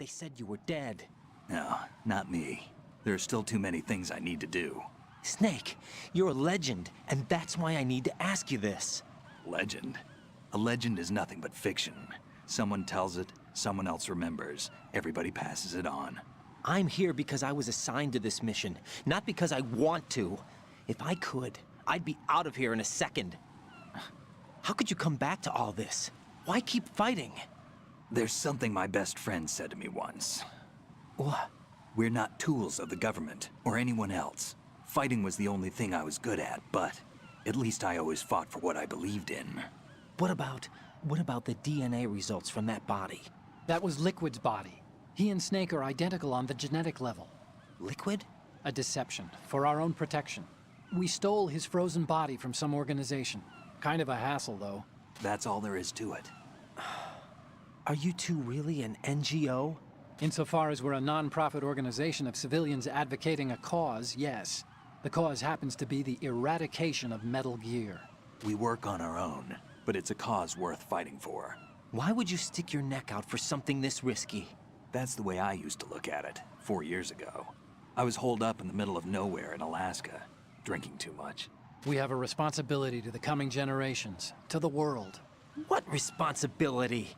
They said you were dead. No, not me. There are still too many things I need to do. Snake, you're a legend, and that's why I need to ask you this. Legend? A legend is nothing but fiction. Someone tells it, someone else remembers. Everybody passes it on. I'm here because I was assigned to this mission, not because I want to. If I could, I'd be out of here in a second. How could you come back to all this? Why keep fighting? There's something my best friend said to me once. What? We're not tools of the government, or anyone else. Fighting was the only thing I was good at, but at least I always fought for what I believed in. What about the DNA results from that body? That was Liquid's body. He and Snake are identical on the genetic level. Liquid? A deception, for our own protection. We stole his frozen body from some organization. Kind of a hassle, though. That's all there is to it. Are you two really an NGO? Insofar as we're a non-profit organization of civilians advocating a cause, yes. The cause happens to be the eradication of Metal Gear. We work on our own, but it's a cause worth fighting for. Why would you stick your neck out for something this risky? That's the way I used to look at it, 4 years ago. I was holed up in the middle of nowhere in Alaska, drinking too much. We have a responsibility to the coming generations, to the world. What responsibility?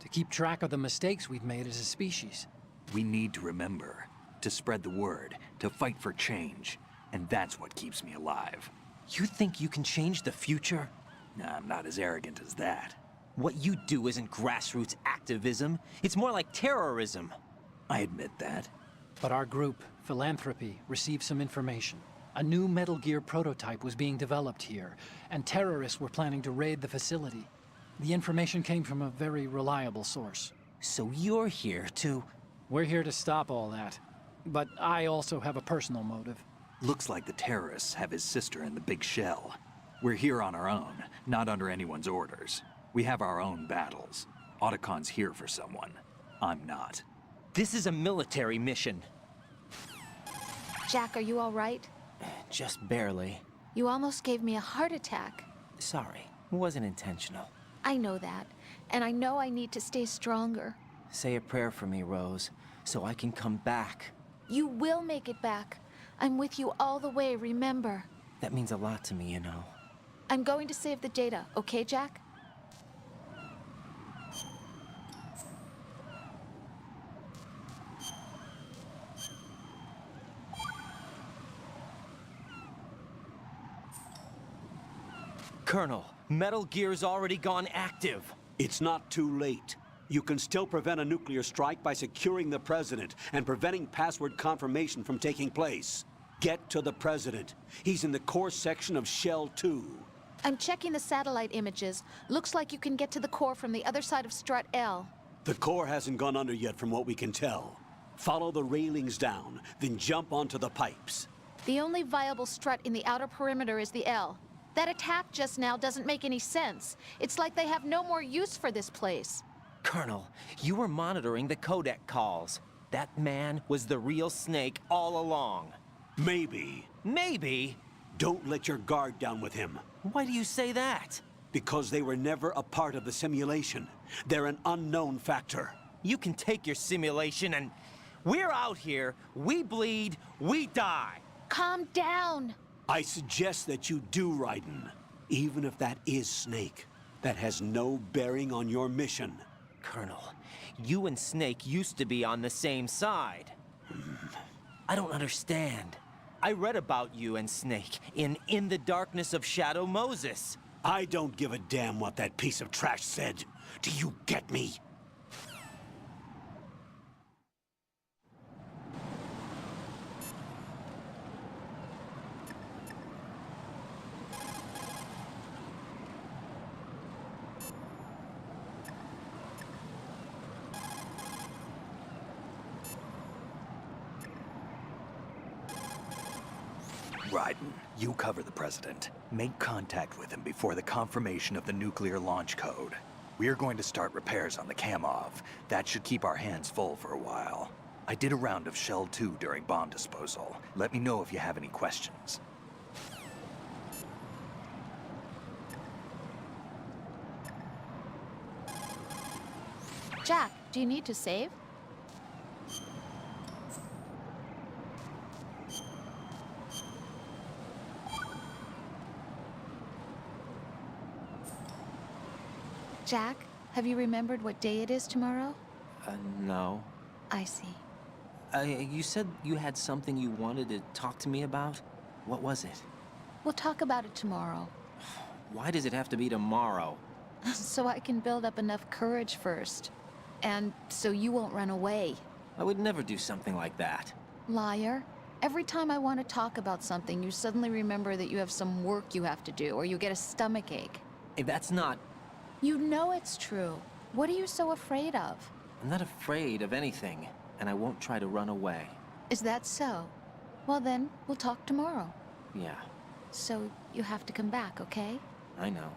To keep track of the mistakes we've made as a species. We need to remember, to spread the word, to fight for change, and that's what keeps me alive. You think you can change the future? Nah, I'm not as arrogant as that. What you do isn't grassroots activism. It's more like terrorism. I admit that. But our group, Philanthropy, received some information. A new Metal Gear prototype was being developed here, and terrorists were planning to raid the facility. The information came from a very reliable source. So you're here to... We're here to stop all that. But I also have a personal motive. Looks like the terrorists have his sister in the big shell. We're here on our own, not under anyone's orders. We have our own battles. Otacon's here for someone. I'm not. This is a military mission. Jack, are you all right? Just barely. You almost gave me a heart attack. Sorry, it wasn't intentional. I know that, and I know I need to stay stronger. Say a prayer for me, Rose, so I can come back. You will make it back. I'm with you all the way, remember. That means a lot to me, you know. I'm going to save the data, okay, Jack? Colonel, Metal Gear's already gone active. It's not too late. You can still prevent a nuclear strike by securing the President and preventing password confirmation from taking place. Get to the President. He's in the core section of Shell 2. I'm checking the satellite images. Looks like you can get to the core from the other side of Strut L. The core hasn't gone under yet from what we can tell. Follow the railings down, then jump onto the pipes. The only viable strut in the outer perimeter is the L. That attack just now doesn't make any sense. It's like they have no more use for this place. Colonel, you were monitoring the codec calls. That man was the real Snake all along. Maybe. Maybe? Don't let your guard down with him. Why do you say that? Because they were never a part of the simulation. They're an unknown factor. You can take your simulation and... We're out here, we bleed, we die. Calm down. I suggest that you do, Raiden. Even if that is Snake. That has no bearing on your mission. Colonel, you and Snake used to be on the same side. I don't understand. I read about you and Snake in the Darkness of Shadow Moses. I don't give a damn what that piece of trash said. Do you get me? Raiden, you cover the President. Make contact with him before the confirmation of the nuclear launch code. We're going to start repairs on the Kamov. That should keep our hands full for a while. I did a round of Shell 2 during bomb disposal. Let me know if you have any questions. Jack, do you need to save? Jack, have you remembered what day it is tomorrow? No. I see. You said you had something you wanted to talk to me about? What was it? We'll talk about it tomorrow. Why does it have to be tomorrow? So I can build up enough courage first. And so you won't run away. I would never do something like that. Liar. Every time I want to talk about something, you suddenly remember that you have some work you have to do, or you get a stomachache. Hey, that's not... You know it's true. What are you so afraid of? I'm not afraid of anything, and I won't try to run away. Is that so? Well then, we'll talk tomorrow. Yeah, So you have to come back, okay? I know.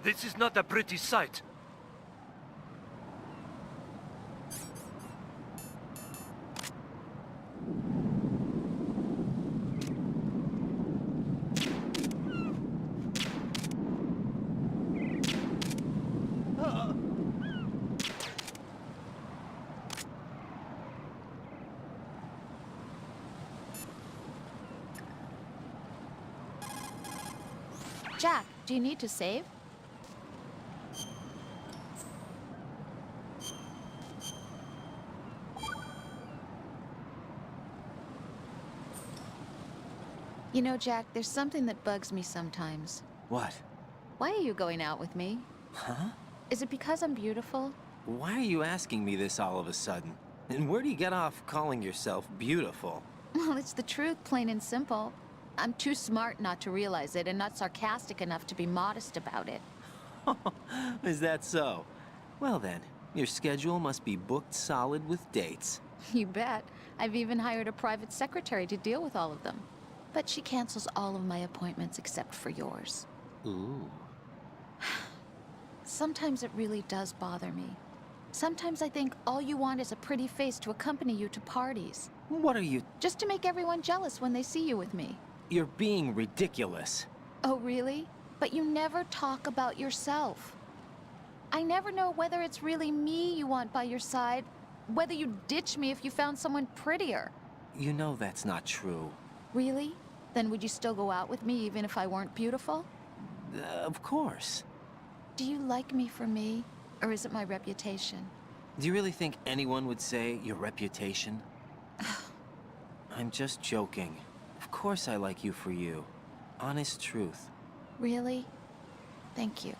This is not a pretty sight. Jack, do you need to save? You know, Jack, there's something that bugs me sometimes. What? Why are you going out with me? Huh? Is it because I'm beautiful? Why are you asking me this all of a sudden? And where do you get off calling yourself beautiful? Well, it's the truth, plain and simple. I'm too smart not to realize it and not sarcastic enough to be modest about it. Is that so? Well then, your schedule must be booked solid with dates. You bet. I've even hired a private secretary to deal with all of them. But she cancels all of my appointments except for yours. Ooh. Sometimes it really does bother me. Sometimes I think all you want is a pretty face to accompany you to parties. What are you... Just to make everyone jealous when they see you with me. You're being ridiculous. Oh, really? But you never talk about yourself. I never know whether it's really me you want by your side, whether you'd ditch me if you found someone prettier. You know that's not true. Really? Then would you still go out with me even if I weren't beautiful? Of course. Do you like me for me, or is it my reputation? Do you really think anyone would say your reputation? I'm just joking. Of course I like you for you. Honest truth. Really? Thank you.